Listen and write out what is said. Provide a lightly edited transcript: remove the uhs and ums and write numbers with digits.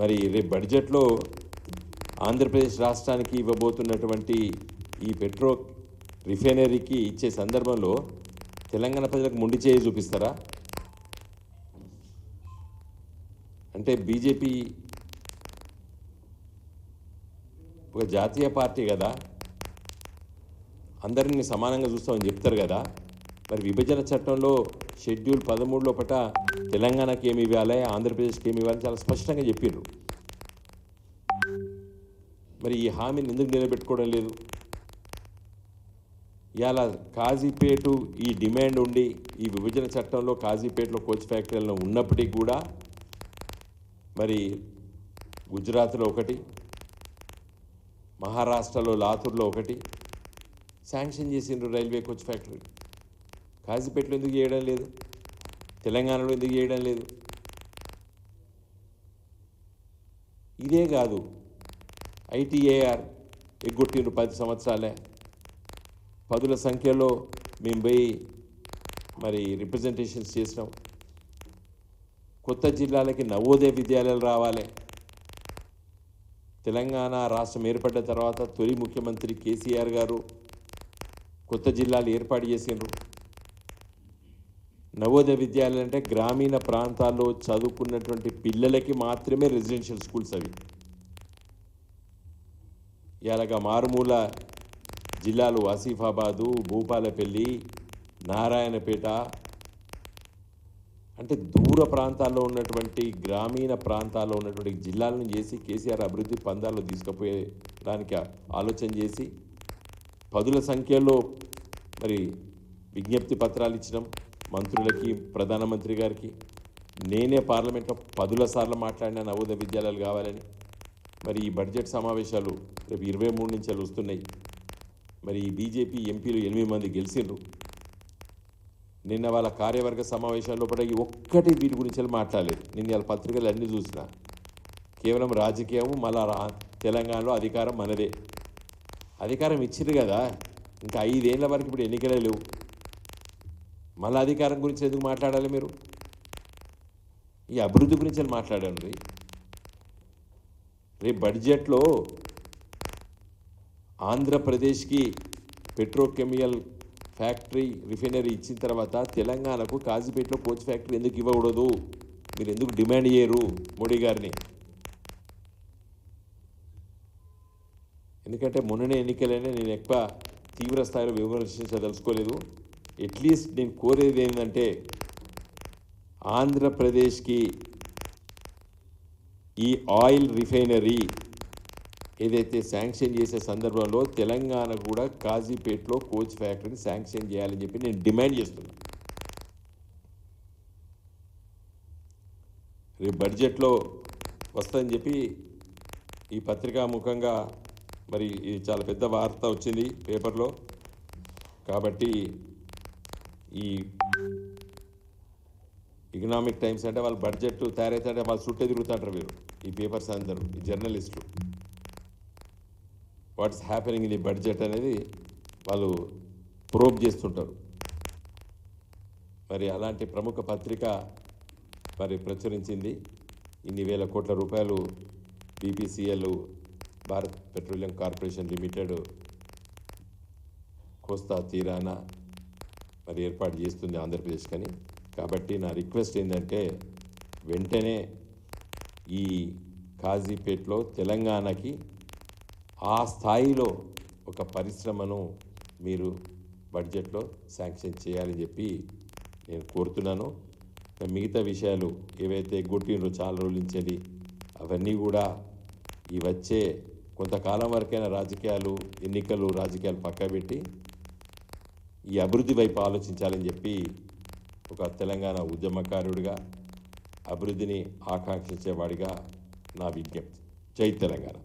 మరి రేపు బడ్జెట్లో ఆంధ్రప్రదేశ్ రాష్ట్రానికి ఇవ్వబోతున్నటువంటి ఈ పెట్రో రిఫైనరీకి ఇచ్చే సందర్భంలో తెలంగాణ ప్రజలకు మొండి చేయి చూపిస్తారా? అంటే బీజేపీ ఒక జాతీయ పార్టీ కదా, అందరినీ సమానంగా చూస్తామని చెప్తారు కదా. మరి విభజన చట్టంలో షెడ్యూల్ 13 లోపట తెలంగాణకి ఏమి ఇవ్వాలి, ఆంధ్రప్రదేశ్కి ఏమి ఇవ్వాలి చాలా స్పష్టంగా చెప్పారు. మరి ఈ హామీని ఎందుకు నిలబెట్టుకోవడం లేదు? ఇవాళ కాజీపేటు ఈ డిమాండ్ ఉండి ఈ విభజన చట్టంలో కాజీపేటలో కోచ్ ఫ్యాక్టరీలను ఉన్నప్పటికీ కూడా మరి గుజరాత్లో ఒకటి, మహారాష్ట్రలో లాతూర్లో ఒకటి శాంక్షన్ చేసిండ్రు రైల్వే కోచ్ ఫ్యాక్టరీ. కాజీపేటలో ఎందుకు చేయడం లేదు? తెలంగాణలో ఎందుకు చేయడం లేదు? ఇదే కాదు, ఐటీఏఆర్ ఎగ్గొట్టిండ్రు 10 సంవత్సరాలే. పదుల సంఖ్యలో మేము పోయి మరి రిప్రజెంటేషన్స్ చేసినాం. కొత్త జిల్లాలకి నవోదయ విద్యాలయాలు రావాలి. తెలంగాణ రాష్ట్రం ఏర్పడ్డ తర్వాత తొలి ముఖ్యమంత్రి కేసీఆర్ గారు కొత్త జిల్లాలు ఏర్పాటు చేసిండ్రు. నవోదయ విద్యాలయాలు అంటే గ్రామీణ ప్రాంతాల్లో చదువుకున్నటువంటి పిల్లలకి మాత్రమే రెసిడెన్షియల్ స్కూల్స్ అవి. ఇలాగా మారుమూల జిల్లాలు ఆసిఫాబాదు, భూపాలపల్లి, నారాయణపేట అంటే దూర ప్రాంతాల్లో ఉన్నటువంటి గ్రామీణ ప్రాంతాల్లో ఉన్నటువంటి జిల్లాలను చేసి కేసీఆర్ అభివృద్ధి పందాల్లో తీసుకుపోయేదానికి ఆలోచన చేసి పదుల సంఖ్యలో మరి విజ్ఞప్తి పత్రాలు ఇచ్చినాం మంత్రులకి, ప్రధానమంత్రి గారికి. నేనే పార్లమెంట్లో 10 సార్లు మాట్లాడిన నవోదయ విద్యాలయాలు కావాలని. మరి ఈ బడ్జెట్ సమావేశాలు రేపు 23 నుంచి వస్తున్నాయి. మరి ఈ బీజేపీ ఎంపీలు 8 మంది గెలిచిండ్రు. నిన్న వాళ్ళ కార్యవర్గ సమావేశాల్లో కూడా ఈ ఒక్కటి వీటి గురించి మాట్లాడలేదు. నిన్న వాళ్ళ పత్రికలు అన్నీ చూసిన కేవలం రాజకీయం. మళ్ళా తెలంగాణలో అధికారం మనదే. అధికారం ఇచ్చింది కదా, ఇంకా 5 ఏళ్ల వరకు ఇప్పుడు ఎన్నికలే లేవు. మళ్ళీ అధికారం గురించి ఎందుకు మాట్లాడాలి మీరు? ఈ అభివృద్ధి గురించి మాట్లాడండి. రేపు బడ్జెట్లో ఆంధ్రప్రదేశ్కి పెట్రోకెమికల్ ఫ్యాక్టరీ రిఫైనరీ ఇచ్చిన తర్వాత తెలంగాణకు కాజీపేటలో కోచ్ ఫ్యాక్టరీ ఎందుకు ఇవ్వకూడదు? మీరు ఎందుకు డిమాండ్ చేయరు మోడీ గారిని? ఎందుకంటే మొన్ననే ఎన్నికలైనా నేను ఎక్కువ తీవ్ర స్థాయిలో విమర్శించదలుచుకోలేదు. అట్లీస్ట్ నేను కోరేది ఏంటంటే ఆంధ్రప్రదేశ్కి ఈ ఆయిల్ రిఫైనరీ ఏదైతే శాంక్షన్ చేసే సందర్భంలో తెలంగాణ కూడా కాజీపేటలో కోచ్ ఫ్యాక్టరీని శాంక్షన్ చేయాలని చెప్పి నేను డిమాండ్ చేస్తున్నా. రేపు బడ్జెట్లో వస్తుందని చెప్పి ఈ పత్రికా ముఖంగా మరి ఇది చాలా పెద్ద వార్త వచ్చింది పేపర్లో. కాబట్టి ఈ ఎకనామిక్ టైమ్స్ అంటే వాళ్ళు బడ్జెట్ తయారైతే వాళ్ళు చుట్టే తిరుగుతుంటారు వీరు, ఈ పేపర్స్ అందరూ, ఈ జర్నలిస్టులు. What's happening in the budget అనేది వాళ్ళు ప్రోబ్ చేస్తుంటారు. మరి అలాంటి ప్రముఖ పత్రిక మరి ప్రచురించింది ఇన్ని వేల కోట్ల రూపాయలు BPCL Bharat petroleum corporation limited కోస్తా తీరాన మరి ఏర్పాటు చేస్తుంది ఆంధ్రప్రదేశ్ కని. కాబట్టి నా రిక్వెస్ట్ ఏంటంటే వెంటనే ఈ కాజీపేటలో తెలంగాణకి ఆ స్థాయిలో ఒక పరిశ్రమను మీరు బడ్జెట్లో శాంక్షన్ చేయాలని చెప్పి నేను కోరుతున్నాను. మిగతా విషయాలు ఏవైతే ఎగ్గొట్టినో చాలా రోజుల నుంచి అవన్నీ కూడా ఈ వచ్చే కొంతకాలం వరకైనా రాజకీయాలు, ఎన్నికలు, రాజకీయాలు పక్కబెట్టి ఈ అభివృద్ధి వైపు ఆలోచించాలని చెప్పి ఒక తెలంగాణ ఉద్యమకారుడిగా, అభివృద్ధిని ఆకాంక్షించేవాడిగా నా విజ్ఞప్తి. జై తెలంగాణ.